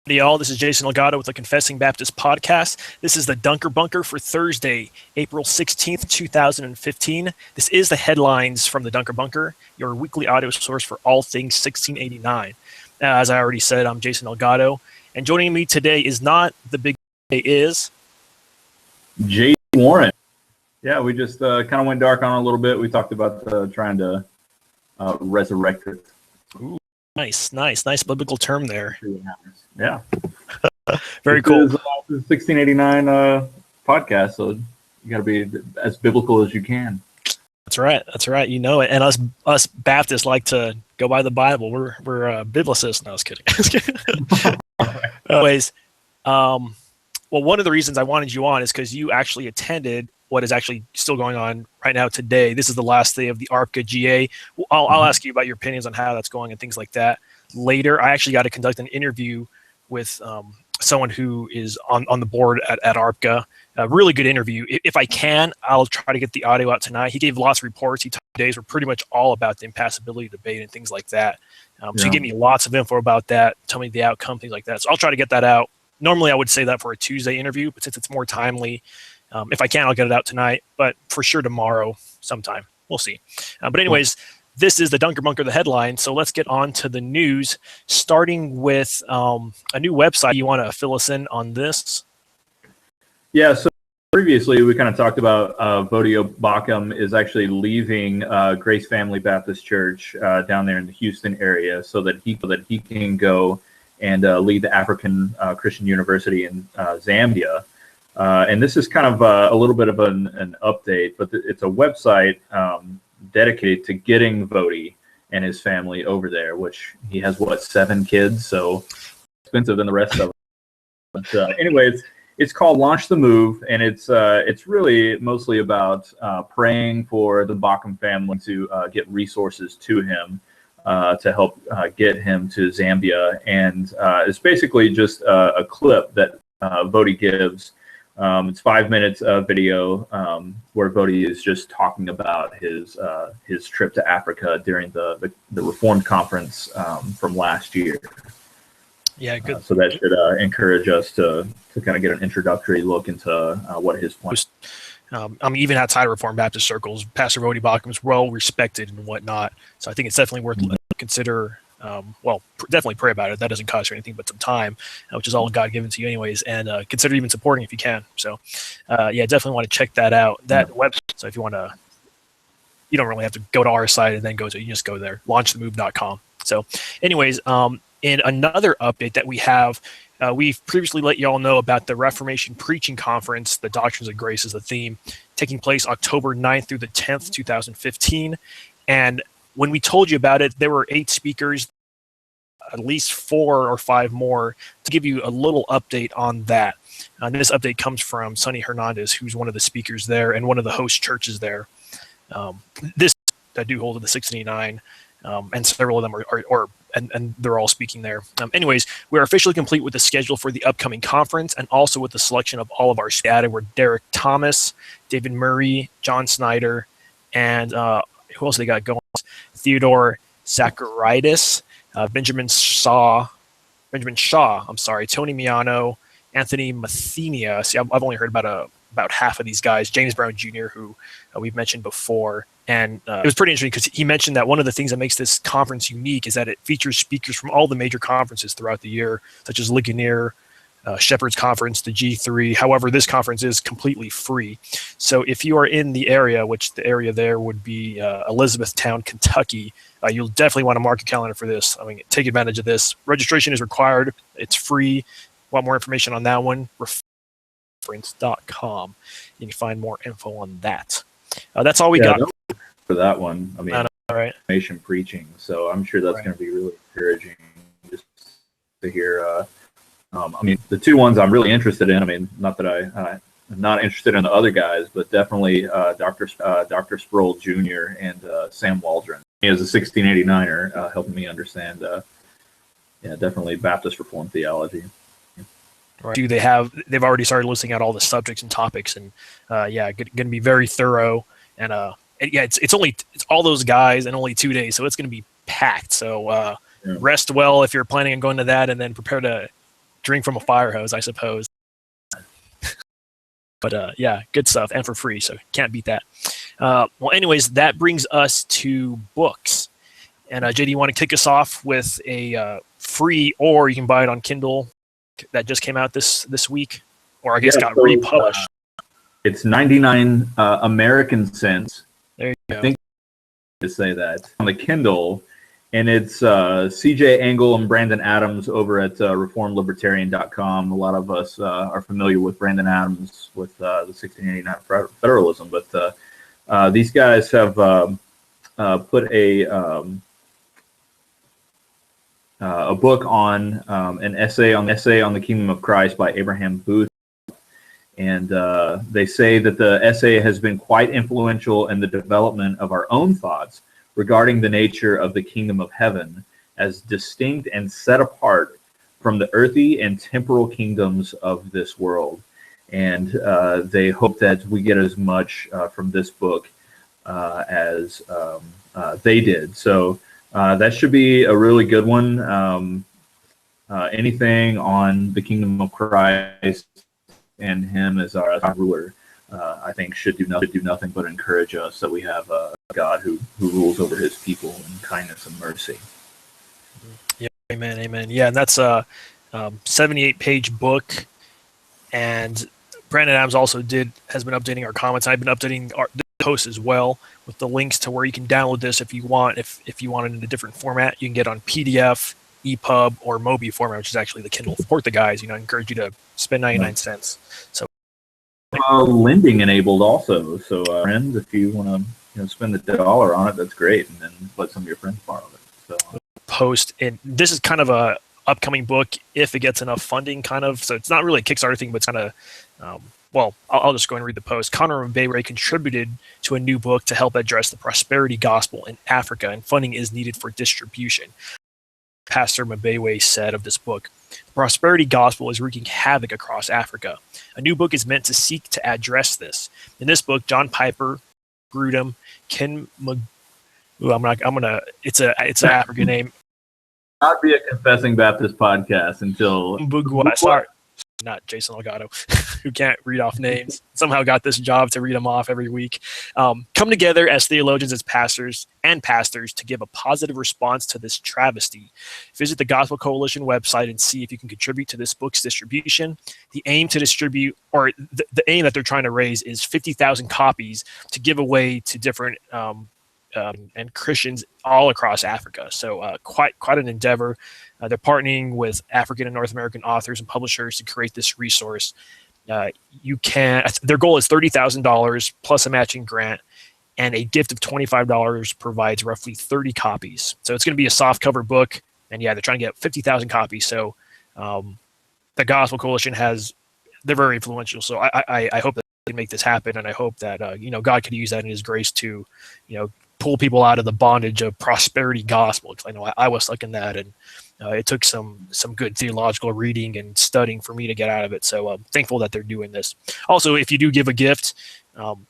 Hey y'all, this is Jason Elgato with the Confessing Baptist Podcast. This is the Dunker Bunker for Thursday, April 16th, 2015. This is the headlines from the Dunker Bunker, your weekly audio source for all things 1689. As I already said, I'm Jason Elgato, and joining me today is not the big is Jay Warren. Yeah, we just kind of went dark on it a little bit. We talked about trying to resurrect it. Ooh, nice biblical term there. Yeah. Very cool. This is 1689 podcast, so you got to be as biblical as you can. That's right. You know it. And us Baptists like to go by the Bible. We're biblicists. No, I was kidding. Anyways, well, one of the reasons I wanted you on is because you actually attended what is actually still going on right now today. This is the last day of the ARPCA GA. I'll ask you about your opinions on how that's going and things like that later. I actually got to conduct an interview with someone who is on the board at ARPCA. A really good interview. If I can, I'll try to get the audio out tonight. He gave lots of reports. Days were pretty much all about the impassibility debate and things like that. So he gave me lots of info about that, tell me the outcome, things like that. So I'll try to get that out. Normally I would say that for a Tuesday interview, but since it's more timely, if I can, I'll get it out tonight, but for sure tomorrow sometime. We'll see. But anyways, this is the Dunker Bunker, the headline. So let's get on to the news, starting with a new website. You want to fill us in on this? Yeah, so previously we kind of talked about Voddie Baucham is actually leaving Grace Family Baptist Church down there in the Houston area so that he can go and lead the African Christian University in Zambia. And this is kind of a little bit of an update, but it's a website dedicated to getting Voddie and his family over there, which he has, 7 kids, so expensive than the rest of them. But anyways, it's called Launch the Move, and it's really mostly about praying for the Baucham family to get resources to him to help get him to Zambia. And it's basically just a clip that Voddie gives. It's 5 minutes of video where Voddie is just talking about his trip to Africa during the Reformed Conference from last year. Yeah, good. So that should encourage us to kind of get an introductory look into what his point is. Even outside of Reformed Baptist circles, Pastor Voddie Baucham is well respected and whatnot. So I think it's definitely worth consider. Definitely pray about it. That doesn't cost you anything but some time, which is all God given to you anyways, and consider even supporting if you can. So definitely want to check that out. That website. So if you want to, you don't really have to go to our site and then you just go there, launchthemove.com. So anyways, in another update that we have, we've previously let you all know about the Reformation Preaching Conference, the Doctrines of Grace is the theme, taking place October 9th through the 10th, 2015. And when we told you about it, there were 8 speakers, at least 4 or 5 more, to give you a little update on that. And this update comes from Sonny Hernandez, who's one of the speakers there and one of the host churches there. This I do hold in the 1689, and several of them are and they're all speaking there. Anyways, we're officially complete with the schedule for the upcoming conference and also with the selection of all of our data. We're Derek Thomas, David Murray, John Snyder, and who else they got going? Theodore Zacharias, Benjamin Shaw, Tony Miano, Anthony Mathenia. See, I've only heard about half of these guys. James Brown Jr., who we've mentioned before. And it was pretty interesting because he mentioned that one of the things that makes this conference unique is that it features speakers from all the major conferences throughout the year, such as Ligonier, Shepherd's Conference, the G3. However, this conference is completely free. So if you are in the area, which the area there would be Elizabethtown, Kentucky, you'll definitely want to mark your calendar for this. I mean, take advantage of this. Registration is required. It's free. Want more information on that one? Reference.com. You can find more info on that. That's all we got for that one. I mean, all right. Reformation preaching. So I'm sure that's going to be really encouraging just to hear. I mean, the 2 ones I'm really interested in. I mean, not that I'm not interested in the other guys, but definitely Dr. Sproul Jr. and Sam Waldron. He is a 1689er, helping me understand. Definitely Baptist Reformed theology. Right. They've already started listing out all the subjects and topics, and going to be very thorough. And it's all those guys and only 2 days, so it's going to be packed. So rest well if you're planning on going to that, and then prepare to drink from a fire hose, I suppose. But yeah, good stuff, and for free, so can't beat that. Well, anyways, that brings us to books. And JD, you want to kick us off with a free, or you can buy it on Kindle that just came out this week, or I guess got republished. It's 99 American cents. There you go. I think to say that on the Kindle, and it's CJ Engel and Brandon Adams over at reformedlibertarian.com. A lot of us are familiar with Brandon Adams with the 1689 federalism, but these guys have put a book on an essay on the Kingdom of Christ by Abraham Booth. And they say that the essay has been quite influential in the development of our own thoughts regarding the nature of the kingdom of heaven as distinct and set apart from the earthy and temporal kingdoms of this world. And they hope that we get as much from this book as they did. So that should be a really good one. Anything on the kingdom of Christ and him as our ruler, I think should do nothing but encourage us that we have a God who rules over his people in kindness and mercy. Yeah, amen. Yeah, and that's a 78-page book. And Brandon Adams also has been updating our comments. I've been updating the post as well with the links to where you can download this if you want. If you want it in a different format, you can get on PDF, EPUB, or Mobi format, which is actually the Kindle for the guys. I encourage you to spend 99 cents. So lending enabled also. So friends, if you want to spend $1 on it, that's great, and then let some of your friends borrow it. So post, and this is kind of a upcoming book if it gets enough funding, kind of. So it's not really a Kickstarter thing, but it's kind of well, I'll just go and read the post. Connor Mbewe contributed to a new book to help address the prosperity gospel in Africa, and funding is needed for distribution. Pastor Mbewe said of this book, the prosperity gospel is wreaking havoc across Africa. A new book is meant to seek to address this. In this book, John Piper, Grudem, Ken it's an African name. Not be a confessing Baptist podcast until Sorry, not Jason Elgato, who can't read off names. Somehow got this job to read them off every week. Come together as theologians, as pastors to give a positive response to this travesty. Visit the Gospel Coalition website and see if you can contribute to this book's distribution. The aim to distribute, or the aim that they're trying to raise, is 50,000 copies to give away to different and Christians all across Africa. So quite an endeavor. They're partnering with African and North American authors and publishers to create this resource. Their goal is $30,000 plus a matching grant, and a gift of $25 provides roughly 30 copies. So it's going to be a soft cover book, and yeah, they're trying to get 50,000 copies. So the Gospel Coalition they're very influential. So I hope that they make this happen, and I hope that God could use that in His grace to pull people out of the bondage of prosperity gospel. Because I know I was stuck in that, and it took some good theological reading and studying for me to get out of it. So I'm thankful that they're doing this. Also, if you do give a gift,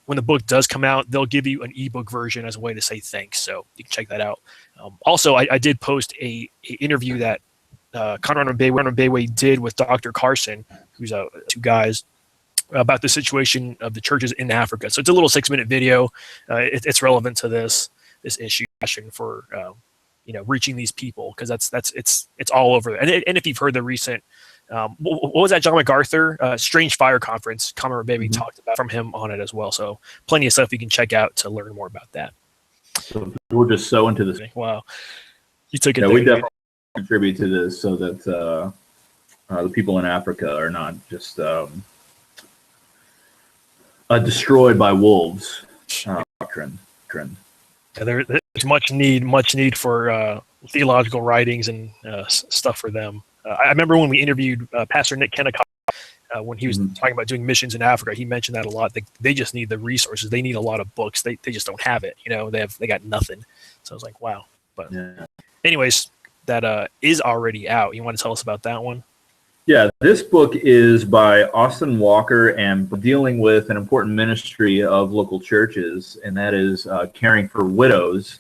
when the book does come out, they'll give you an ebook version as a way to say thanks. So you can check that out. Also, I did post a interview that Conrad Mbewe did with Dr. Carson, who's two guys, about the situation of the churches in Africa. So it's a little 6-minute video. It's relevant to this issue for reaching these people, because it's all over. And if you've heard the recent what was that John MacArthur Strange Fire Conference, Conrad Mbewe talked about from him on it as well. So plenty of stuff you can check out to learn more about that. So we're just so into this. Wow, you took it. Yeah, we definitely contribute to this so that the people in Africa are not just destroyed by wolves. Doctrine. Yeah, there's much need for theological writings and stuff for them. I remember when we interviewed Pastor Nick Kennecott when he was talking about doing missions in Africa. He mentioned that a lot. They just need the resources. They need a lot of books. They just don't have it. They got nothing. So I was like, wow. But anyways, that is already out. You want to tell us about that one? Yeah, this book is by Austin Walker and dealing with an important ministry of local churches, and that is caring for widows,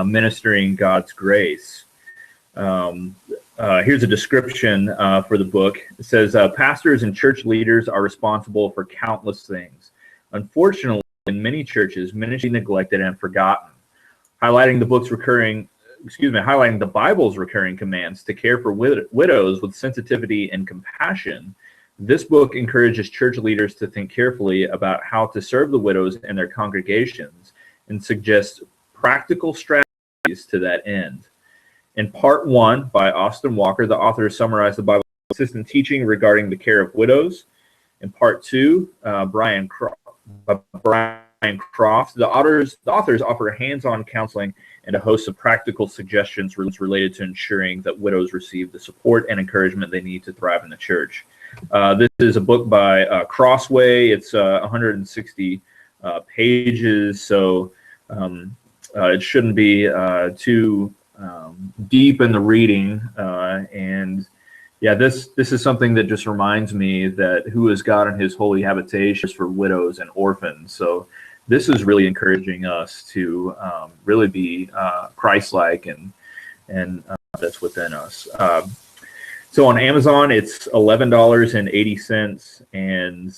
ministering God's grace. here's a description for the book. It says, pastors and church leaders are responsible for countless things. Unfortunately, in many churches, ministry neglected and forgotten. Highlighting the Bible's recurring commands to care for widows with sensitivity and compassion, this book encourages church leaders to think carefully about how to serve the widows and their congregations and suggests practical strategies to that end. In part 1 by Austin Walker, the author summarized the Bible's consistent teaching regarding the care of widows. In part 2, Brian Croft, the authors offer hands-on counseling and a host of practical suggestions related to ensuring that widows receive the support and encouragement they need to thrive in the church. This is a book by Crossway. It's 160 pages, so it shouldn't be too deep in the reading. And yeah, this is something that just reminds me that who is God in his holy habitation for widows and orphans. So this is really encouraging us to really be Christ-like and that's within us. So on Amazon, it's $11.80, and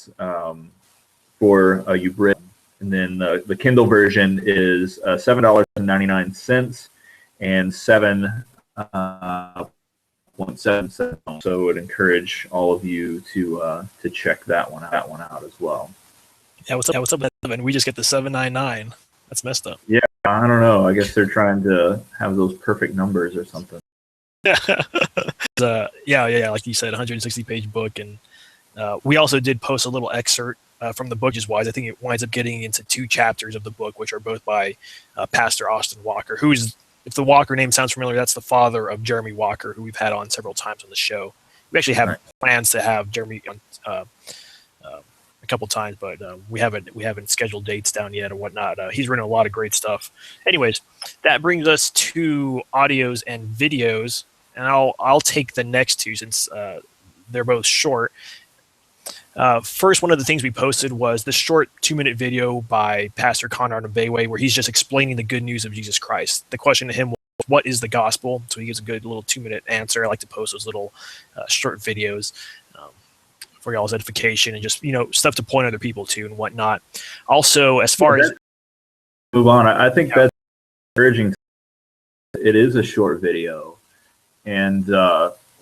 for Ubrid, and then the Kindle version is $7.99 and 7.7 cents. So I would encourage all of you to check that one out as well. Yeah, what's up with that? We just get the $7.99. That's messed up. Yeah, I don't know. I guess they're trying to have those perfect numbers or something. Yeah, like you said, 160-page book, and we also did post a little excerpt from the book as wise. I think it winds up getting into 2 chapters of the book, which are both by Pastor Austin Walker, who is, if the Walker name sounds familiar, that's the father of Jeremy Walker, who we've had on several times on the show. We actually have plans to have Jeremy on a couple times, but we haven't scheduled dates down yet or whatnot. He's written a lot of great stuff. Anyways, that brings us to audios and videos, and I'll take the next 2 since they're both short. First, one of the things we posted was the short 2-minute video by Pastor Conrad Mbewe, where he's just explaining the good news of Jesus Christ. The question to him was, what is the gospel? So he gives a good little 2-minute answer. I like to post those little short videos for y'all's edification and just, stuff to point other people to and whatnot. Also, as far as move on, I think that's encouraging. It is a short video, and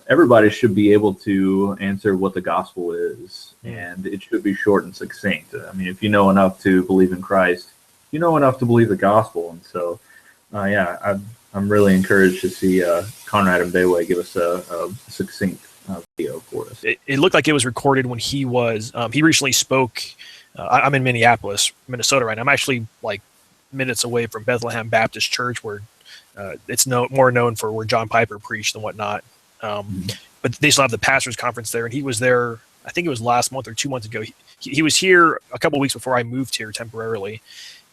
everybody should be able to answer what the gospel is, and it should be short and succinct. I mean, if you know enough to believe in Christ, you know enough to believe the gospel. And so, I'm really encouraged to see Conrad Mbewe give us a succinct video for us. It looked like it was recorded when he was, he recently spoke. I'm in Minneapolis, Minnesota right now. I'm actually like minutes away from Bethlehem Baptist Church, where it's more known for where John Piper preached and whatnot. But they still have the pastors conference there, and he was there, I think it was last month or 2 months ago. He was here a couple of weeks before I moved here temporarily,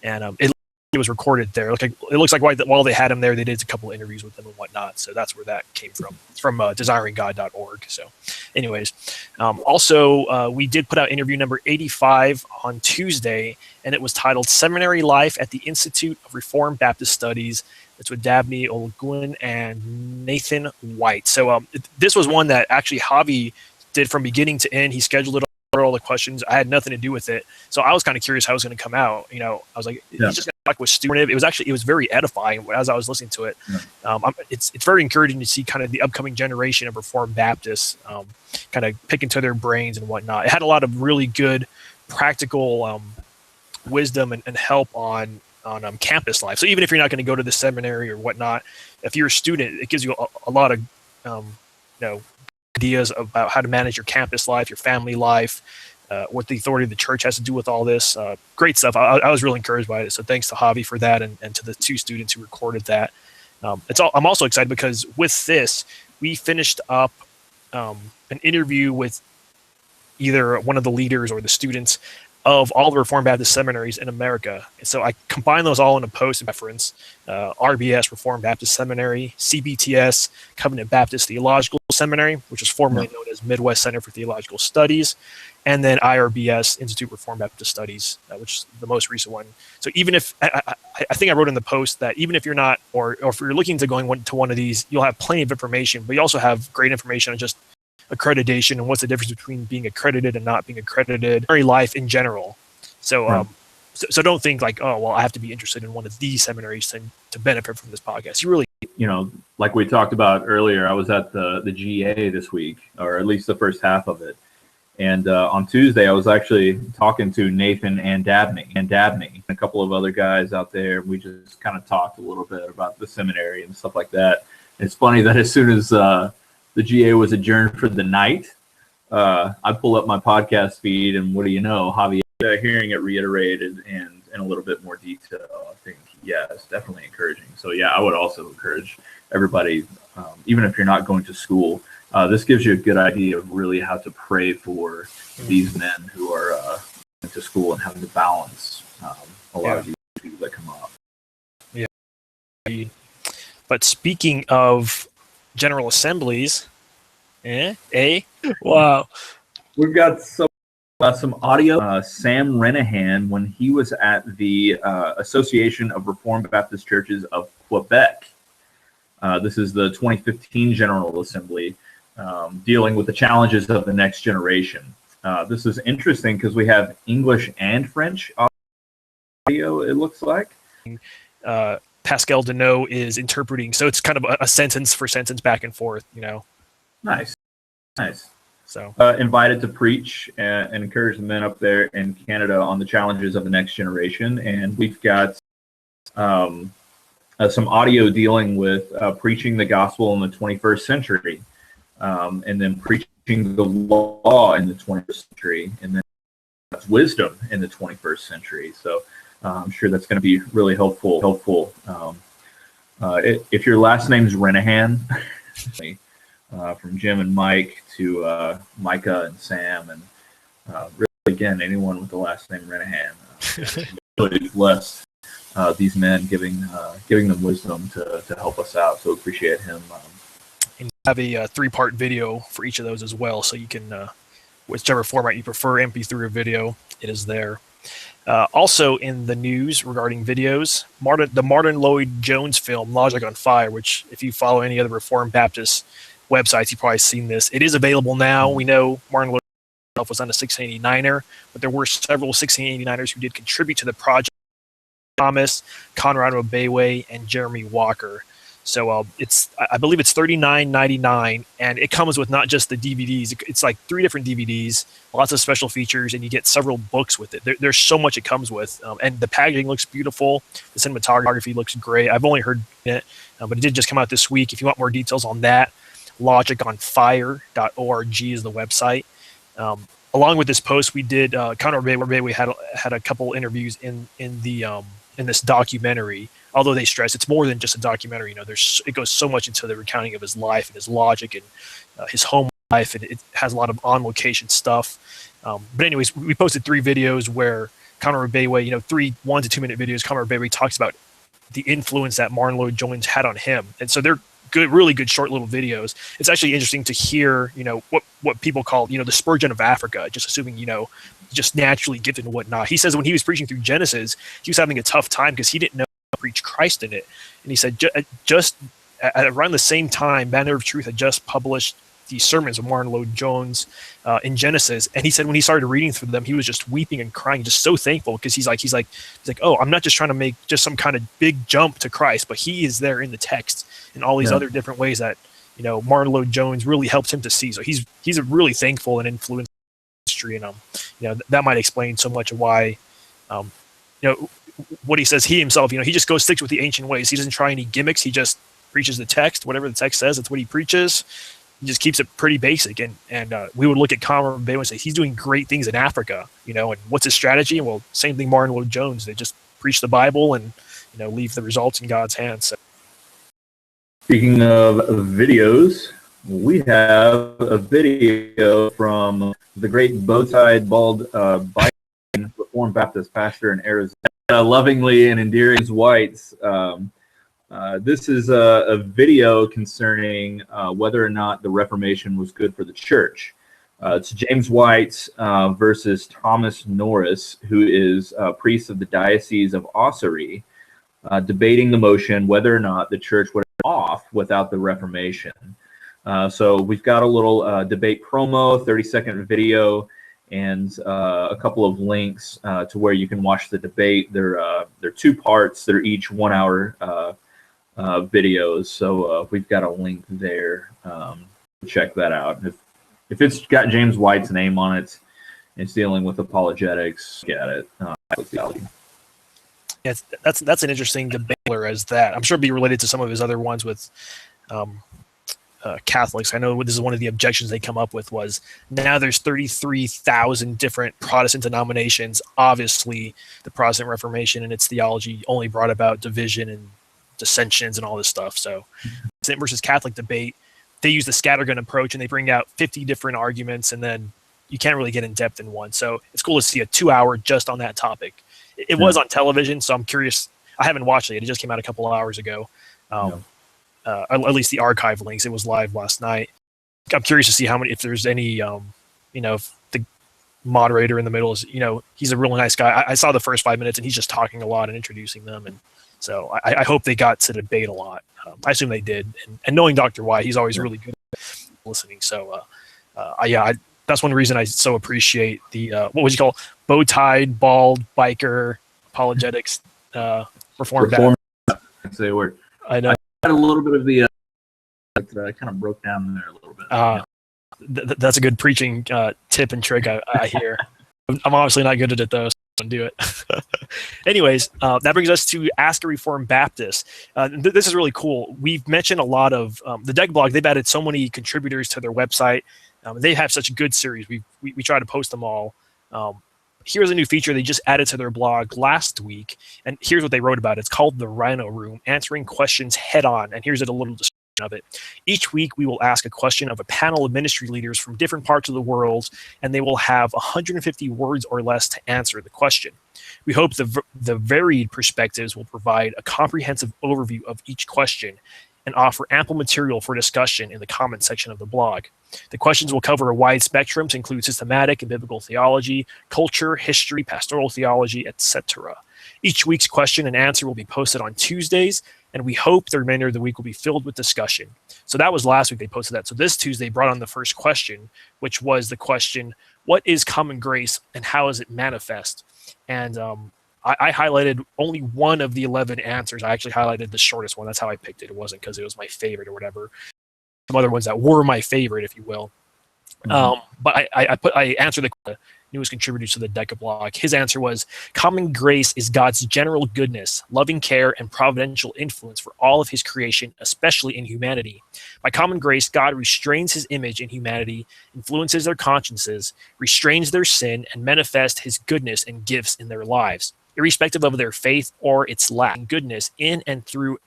and it was recorded there. It looks like while they had him there, they did a couple of interviews with him and whatnot. So that's where that came from. It's from desiringgod.org. So anyways, also we did put out interview number 85 on Tuesday, and it was titled Seminary Life at the Institute of Reformed Baptist Studies. It's with Dabney Olguin and Nathan White. So this was one that actually Javi did from beginning to end. He scheduled it all the questions. I had nothing to do with it. So I was kind of curious how it was going to come out. I was like, he's just going to talk with student. It was very edifying as I was listening to it. It's very encouraging to see kind of the upcoming generation of Reformed Baptists kind of pick into their brains and whatnot. It had a lot of really good practical wisdom and help on campus life. So even if you're not going to go to the seminary or whatnot, if you're a student, it gives you a lot of ideas about how to manage your campus life, your family life, what the authority of the church has to do with all this. Great stuff. I was really encouraged by it. So thanks to Javi for that, and to the 2 students who recorded that. I'm also excited because with this, we finished up an interview with either one of the leaders or the students of all the Reformed Baptist seminaries in America. And so I combine those all in a post reference. RBS, Reformed Baptist Seminary, CBTS, Covenant Baptist Theological Seminary, which was formerly known as Midwest Center for Theological Studies, and then IRBS, Institute Reformed Baptist Studies, which is the most recent one. So even if, I think I wrote in the post that even if you're not, or if you're looking to going to one of these, you'll have plenty of information, but you also have great information on just accreditation and what's the difference between being accredited and not being accredited, life in general. So, so don't think like, oh, well, I have to be interested in one of these seminaries to benefit from this podcast. You really, like we talked about earlier, I was at the GA this week, or at least the first half of it. And on Tuesday, I was actually talking to Nathan and Dabney, and a couple of other guys out there. We just kind of talked a little bit about the seminary and stuff like that. It's funny that as soon as the GA was adjourned for the night, I pull up my podcast feed, and what do you know, Javier hearing it reiterated and in a little bit more detail. I think, yeah, it's definitely encouraging. So, yeah, I would also encourage everybody, even if you're not going to school, this gives you a good idea of really how to pray for these men who are going to school and having to balance a lot of these people that come up. Yeah. But speaking of General Assemblies, wow. We've got some audio. Sam Renahan, when he was at the Association of Reformed Baptist Churches of Quebec. This is the 2015 General Assembly. Dealing with the challenges of the next generation. This is interesting because we have English and French audio, it looks like. Pascal Deneau is interpreting, so it's kind of a sentence for sentence back and forth, Nice. So invited to preach and encourage the men up there in Canada on the challenges of the next generation. And we've got some audio dealing with preaching the gospel in the 21st century. And then preaching the law in the 21st century, and then wisdom in the 21st century. So I'm sure that's going to be really helpful. If your last name's Renahan, from Jim and Mike to Micah and Sam, and really, again, anyone with the last name Renahan, really blessed these men, giving them wisdom to help us out. So appreciate him. And have a 3-part video for each of those as well, so you can, whichever format you prefer, MP3 or video, it is there. Also in the news regarding videos, the Martin Lloyd-Jones film Logic on Fire, which if you follow any other Reformed Baptist websites, you've probably seen this. It is available now. We know Martin Lloyd himself was on a 1689er, but there were several 1689ers who did contribute to the project: Thomas, Conrad Obewe, and Jeremy Walker. So I believe it's $39.99, and it comes with not just the DVDs. It's like 3 different DVDs, lots of special features, and you get several books with it. There's so much it comes with, and the packaging looks beautiful. The cinematography looks great. I've only heard it, but it did just come out this week. If you want more details on that, logiconfire.org is the website. Along with this post, we did Conor Obewe. We had a couple interviews in this documentary. Although they stress it's more than just a documentary, it goes so much into the recounting of his life and his logic and his home life, and it has a lot of on-location stuff. But anyways, we posted 3 videos where Conor Obewe, 3 1 to 2 minute videos. Conor Obewe talks about the influence that Martin Lloyd-Jones had on him, and so they're good, really good short little videos. It's actually interesting to hear, what people call, the Spurgeon of Africa, just assuming, just naturally gifted and whatnot. He says when he was preaching through Genesis, he was having a tough time because he didn't know how to preach Christ in it. And he said just at around the same time, Banner of Truth had just published the sermons of Martin Lloyd-Jones in Genesis, and he said when he started reading through them, he was just weeping and crying, just so thankful, because he's like, oh, I'm not just trying to make just some kind of big jump to Christ, but he is there in the text in all these other different ways that Martin Lloyd-Jones really helps him to see. So he's a really thankful and influential history, and that might explain so much of why what he says. He himself, he just sticks with the ancient ways. He doesn't try any gimmicks. He just preaches the text. Whatever the text says, that's what he preaches. He just keeps it pretty basic, and we would look at Conor Obewe and say he's doing great things in Africa, and what's his strategy? Well, same thing Martin Lloyd-Jones. They just preach the Bible and leave the results in God's hands. So. Speaking of videos, we have a video from the great bow-tied bald Biden Reformed Baptist pastor in Arizona, lovingly and endearing Whites. This is a video concerning whether or not the Reformation was good for the church. It's James White versus Thomas Norris, who is a priest of the Diocese of Ossory, debating the motion whether or not the church would have off without the Reformation. So we've got a little debate promo, 30-second video, and a couple of links to where you can watch the debate. They're 2 parts. They're each 1 hour videos. So we've got a link there. Check that out. If it's got James White's name on it, it's dealing with apologetics. Get it. Yeah, that's an interesting debate as that. I'm sure it'd be related to some of his other ones with Catholics. I know this is one of the objections they come up with was now there's 33,000 different Protestant denominations. Obviously, the Protestant Reformation and its theology only brought about division and dissensions and all this stuff. So, Protestant versus Catholic debate, they use the scattergun approach and they bring out 50 different arguments, and then you can't really get in depth in one. So it's cool to see a 2-hour just on that topic. It was on television, so I'm curious. I haven't watched it. It just came out a couple of hours ago. At least the archive links. It was live last night. I'm curious to see how many, if there's any, if the moderator in the middle is, he's a really nice guy. I saw the first 5 minutes and he's just talking a lot and introducing them. And so I hope they got to debate a lot. I assume they did. And knowing Dr. White, he's always really good at listening. So, that's one reason I so appreciate the, what would you call, bow-tied, bald, biker, apologetics, Reformed Baptist. Say a word. I know. I had a little bit of the, I kind of broke down there a little bit. That's a good preaching tip and trick I hear. I'm obviously not good at it though, so I don't do it. Anyways, that brings us to Ask a Reformed Baptist. This is really cool. We've mentioned a lot of the Deck Blog. They've added so many contributors to their website. They have such a good series. We try to post them all. Here's a new feature they just added to their blog last week, and here's what they wrote about it. It's called the Rhino Room, answering questions head on, and here's a little description of it. Each week, we will ask a question of a panel of ministry leaders from different parts of the world, and they will have 150 words or less to answer the question. We hope the varied perspectives will provide a comprehensive overview of each question and offer ample material for discussion in the comments section of the blog. The questions will cover a wide spectrum to include systematic and biblical theology, culture, history, pastoral theology, etc. Each week's question and answer will be posted on Tuesdays, and we hope the remainder of the week will be filled with discussion. So that was last week they posted that. So this Tuesday brought on the first question, which was the question, what is common grace and how does it manifest? And I highlighted only one of the 11 answers. I actually highlighted the shortest one. That's how I picked it. It wasn't because it was my favorite or whatever. Some other ones that were my favorite, if you will. But I answered the newest contributor to the Deca blog. His answer was, common grace is God's general goodness, loving care, and providential influence for all of his creation, especially in humanity. By common grace, God restrains his image in humanity, influences their consciences, restrains their sin, and manifests his goodness and gifts in their lives, irrespective of their faith or its lack. Goodness in and through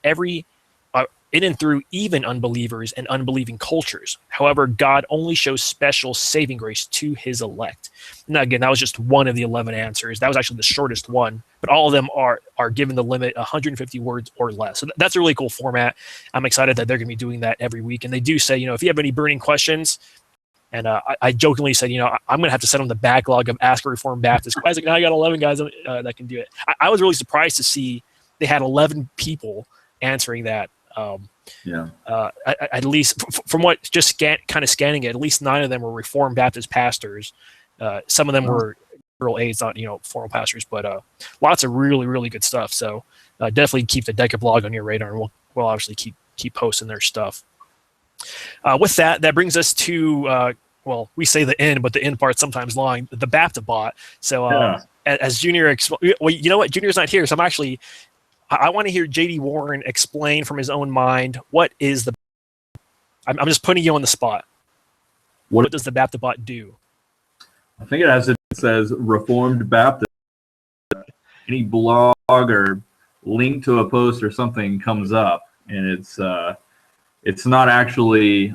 even unbelievers and unbelieving cultures. However, God only shows special saving grace to his elect. Now, again, that was just one of the 11 answers. That was actually the shortest one, but all of them are given the limit 150 words or less. So that's a really cool format. I'm excited that they're going to be doing that every week. And they do say, if you have any burning questions, and I jokingly said, I'm going to have to send them the backlog of Ask a Reformed Baptist. I was like, now I got 11 guys that can do it. I was really surprised to see they had 11 people answering that. At least from what just scanning it, at least 9 of them were Reformed Baptist pastors. Some of them were rural aides, not formal pastors, but lots of really, really good stuff. So definitely keep the Deca blog on your radar, and we'll obviously keep posting their stuff. With that brings us to we say the end, but the end part's sometimes long. The Baptibot. So as Junior, you know what? Junior's not here, so I want to hear J.D. Warren explain from his own mind what is the. I'm just putting you on the spot. What does the Baptibot do? I think it says Reformed Baptist. Any blog or link to a post or something comes up, and it's not actually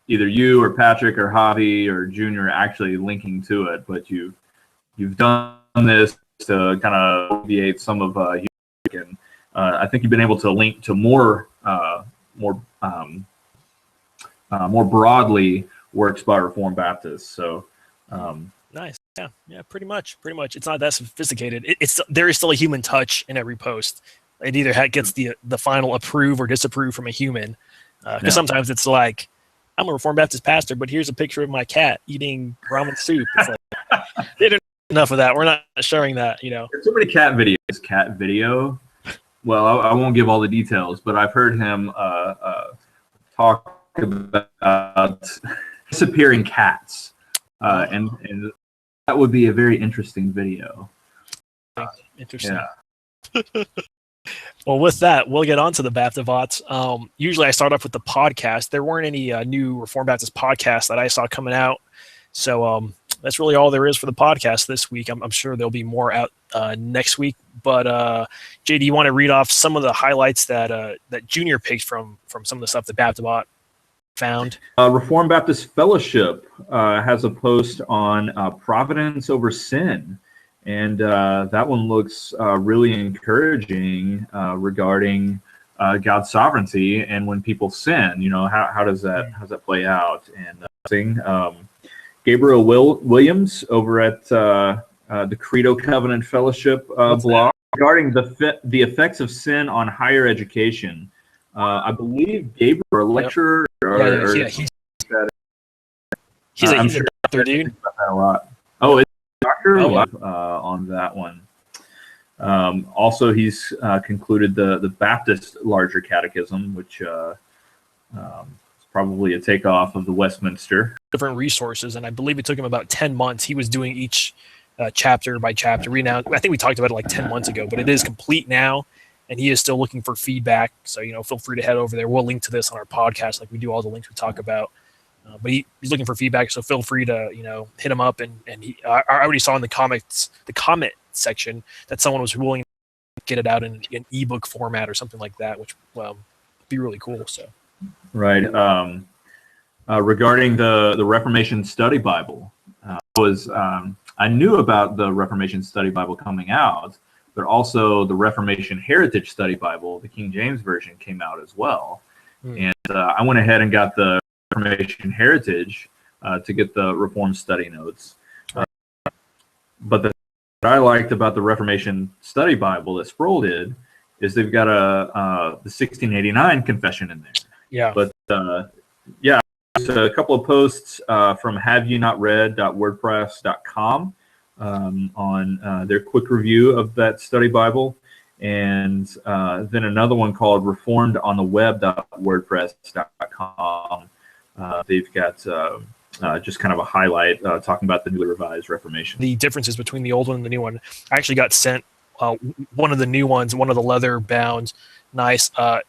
either you or Patrick or Javi or Junior actually linking to it, but you've done this to kind of alleviate some of and I think you've been able to link to more broadly works by Reformed Baptists. So nice. Yeah, pretty much. It's not that sophisticated. There is still a human touch in every post. It either gets the final approve or disapprove from a human. Because sometimes it's like, I'm a Reformed Baptist pastor, but here's a picture of my cat eating ramen soup. It's like, they don't enough of that. We're not sharing that, There's so many cat videos. Cat video. Well, I won't give all the details, but I've heard him talk about disappearing cats, and that would be a very interesting video. Interesting. Yeah. Well, with that, we'll get on to the Baptivots. Usually I start off with the podcast. There weren't any new Reformed Baptist podcasts that I saw coming out. So that's really all there is for the podcast this week. I'm sure there'll be more out next week. But Jay, do you want to read off some of the highlights that Junior picked from some of the stuff that Baptivot found? Reformed Baptist Fellowship has a post on providence over sin. And that one looks really encouraging regarding God's sovereignty and when people sin. How does that play out? And Gabriel Williams over at the Credo Covenant Fellowship blog regarding the effects of sin on higher education. I believe Gabriel, a lecturer, he's a doctor, dude. A lot. Oh, Doctor on that one. Also, he's concluded the Baptist Larger Catechism, which is probably a takeoff of the Westminster. Different resources, and I believe it took him about 10 months. He was doing each chapter by chapter. I think we talked about it like 10 months ago, but it is complete now, and he is still looking for feedback. So, feel free to head over there. We'll link to this on our podcast, like we do all the links we talk about. But he's looking for feedback, so feel free to hit him up. And I already saw in the comment section that someone was willing to get it out in an ebook format or something like that, which would be really cool. So right. Regarding the Reformation Study Bible, I knew about the Reformation Study Bible coming out, but also the Reformation Heritage Study Bible, the King James Version, came out as well. And I went ahead and got the Reformation Heritage to get the Reformed study notes. But what I liked about the Reformation Study Bible that Sproul did is they've got the 1689 confession in there. Yeah. But there's a couple of posts from haveyounotread.wordpress.com on their quick review of that study Bible. And then another one called reformedontheweb.wordpress.com. They've got just kind of a highlight talking about the newly revised Reformation. The differences between the old one and the new one. I actually got sent one of the new ones, one of the leather bound, nice. Well,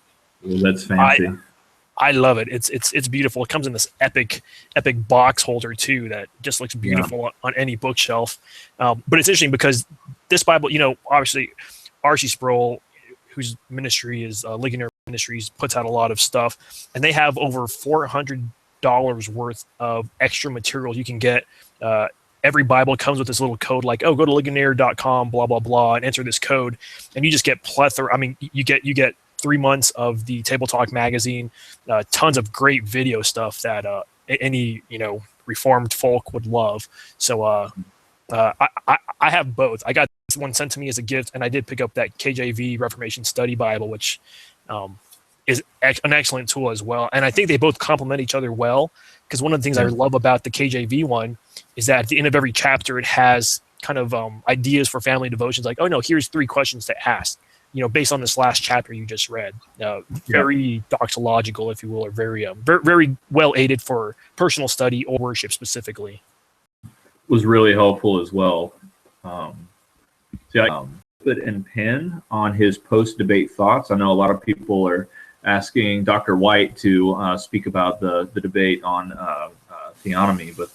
that's fancy. I love it. It's beautiful. It comes in this epic box holder too that just looks beautiful on any bookshelf. But it's interesting because this Bible, obviously R.C. Sproul, whose ministry is Ligonier Ministries, puts out a lot of stuff, and they have over $400 worth of extra material you can get. Every Bible comes with this little code, like, go to ligonier.com, blah blah blah, and enter this code, and you just get plethora. I mean, you get 3 months of the Table Talk magazine, tons of great video stuff that any Reformed folk would love. So I have both. I got this one sent to me as a gift, and I did pick up that KJV Reformation Study Bible, which is an excellent tool as well. And I think they both complement each other well, because one of the things I love about the KJV one is that at the end of every chapter, it has kind of ideas for family devotions, like, here's 3 questions to ask, based on this last chapter you just read. Very doxological, if you will, or very very well aided for personal study or worship specifically. Was really helpful as well. I put in pen on his post-debate thoughts. I know a lot of people are asking Dr. White to speak about the debate on theonomy, but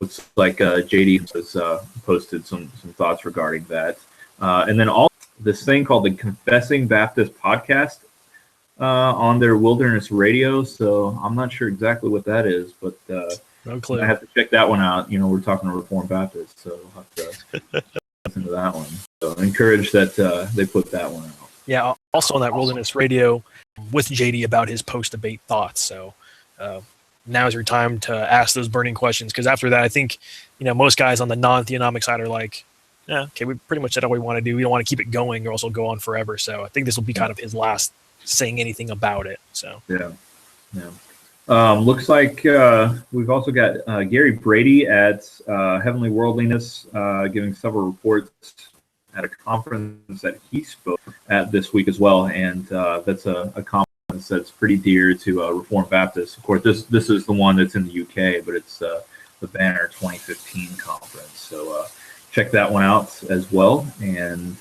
looks like JD has posted some thoughts regarding that. And then all this thing called the Confessing Baptist podcast on their Wilderness Radio. So I'm not sure exactly what that is, but No clue. I have to check that one out. You know, we're talking to Reformed Baptists, so I'll have to listen to that one. So I encourage that they put that one out. Yeah, also on that Wilderness Radio with JD about his post-debate thoughts. So now's your time to ask those burning questions, because after that, I think, you know, most guys on the non-theonomic side are like, yeah, okay, we pretty much said all we want to do. We don't want to keep it going or else it'll go on forever. So I think this will be kind of his last saying anything about it. So yeah. Looks like we've also got Gary Brady at Heavenly Worldliness giving several reports at a conference that he spoke at this week as well, and that's a conference that's pretty dear to Reformed Baptists. Of course, this is the one that's in the UK, but it's the Banner 2015 conference. So check that one out as well. And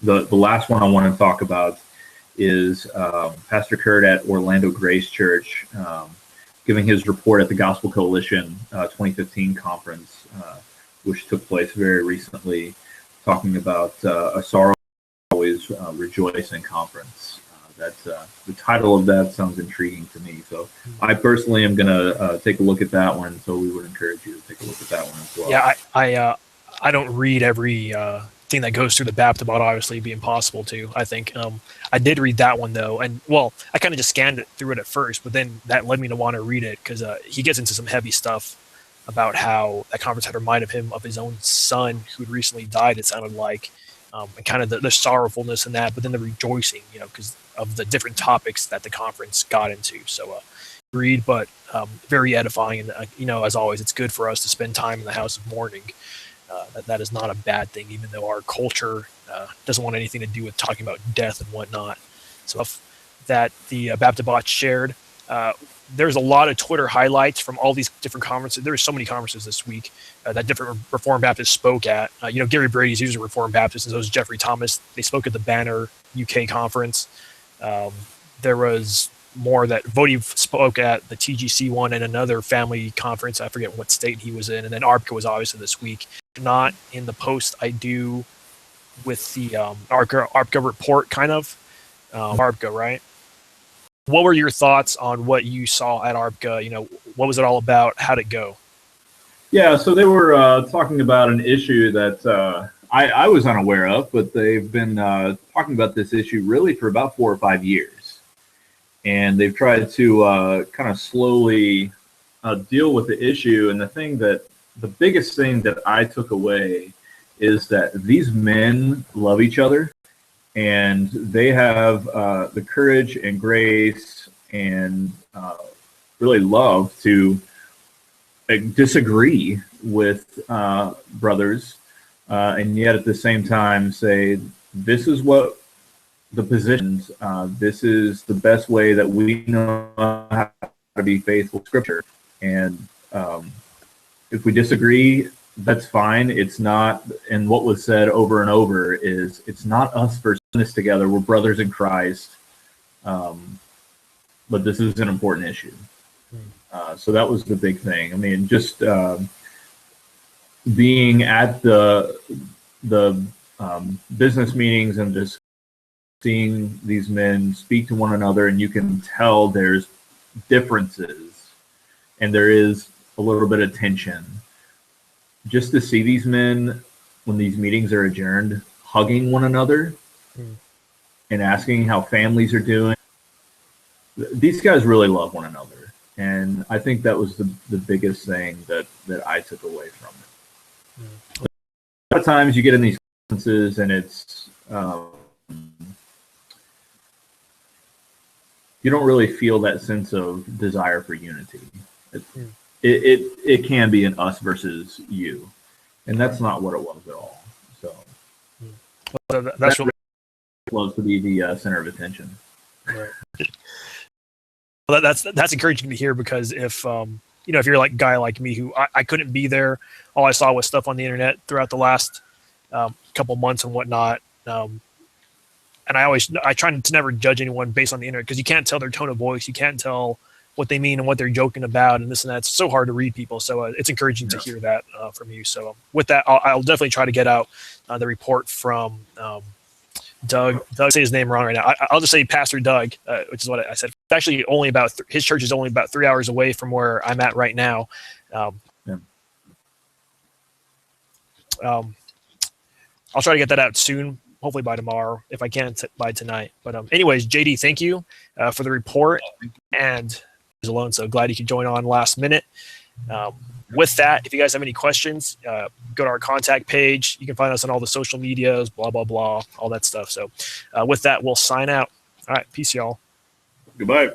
the last one I want to talk about is Pastor Kurt at Orlando Grace Church giving his report at the Gospel Coalition 2015 conference, which took place very recently, talking about a sorrow always rejoicing conference. The title of that sounds intriguing to me. So I personally am going to take a look at that one. So we would encourage you to take a look at that one as well. Yeah, I don't read every thing that goes through the Baptibot. Obviously, it'd be impossible to. I think I did read that one though, and well, I kind of just scanned it through it at first, but then that led me to want to read it because he gets into some heavy stuff about how that conference had reminded him of his own son who had recently died, it sounded like, and kind of the sorrowfulness in that, but then the rejoicing, you know, because of the different topics that the conference got into. So read, but very edifying. And, you know, as always, it's good for us to spend time in the house of mourning. That is not a bad thing, even though our culture doesn't want anything to do with talking about death and whatnot. So that the Baptibot shared, there's a lot of Twitter highlights from all these different conferences. There were so many conferences this week that different Reformed Baptists spoke at. You know, Gary Brady's usually a Reformed Baptist, and so is Jeffrey Thomas. They spoke at the Banner UK conference. There was more that Voddie spoke at the TGC one and another family conference. I forget what state he was in. And then ARPCA was obviously this week. Not in the post I do with the ARPCA report, kind of. ARPCA, right? What were your thoughts on what you saw at ARPCA? You know, what was it all about? How'd it go? Yeah, so they were talking about an issue that I was unaware of, but they've been talking about this issue really for about 4 or 5 years. And they've tried to kind of slowly deal with the issue. And the biggest thing that I took away is that these men love each other. And they have the courage and grace and really love to disagree with brothers, and yet at the same time say, this is what the positions, this is the best way that we know how to be faithful to Scripture. And if we disagree, that's fine. It's not, and what was said over and over is, it's not us versus this together. We're brothers in Christ, but this is an important issue. So that was the big thing. I mean, just being at the business meetings and just seeing these men speak to one another, and you can tell there's differences and there is a little bit of tension. Just to see these men, when these meetings are adjourned, hugging one another and asking how families are doing. These guys really love one another. And I think that was the biggest thing that I took away from it. A lot of times you get in these conferences and it's, you don't really feel that sense of desire for unity. It can be an us versus you, and that's not what it was at all. So that's really close to be the center of attention. Right. Well, that's encouraging to hear, because if you know, if you're like a guy like me who I couldn't be there, all I saw was stuff on the internet throughout the last couple months and whatnot. And I try to never judge anyone based on the internet, because you can't tell their tone of voice, you can't tell what they mean and what they're joking about and this and that. It's so hard to read people. So it's encouraging to hear that from you. So with that, I'll definitely try to get out the report from Doug. Doug, say his name wrong right now. I'll just say Pastor Doug, which is what I said actually only about his church is only about 3 hours away from where I'm at right now. I'll try to get that out soon, hopefully by tomorrow, if I can by tonight. But anyways, JD, thank you for the report, and he's alone, so glad you could join on last minute. With that, if you guys have any questions, go to our contact page. You can find us on all the social medias, blah, blah, blah, all that stuff. So with that, we'll sign out. All right, peace, y'all. Goodbye.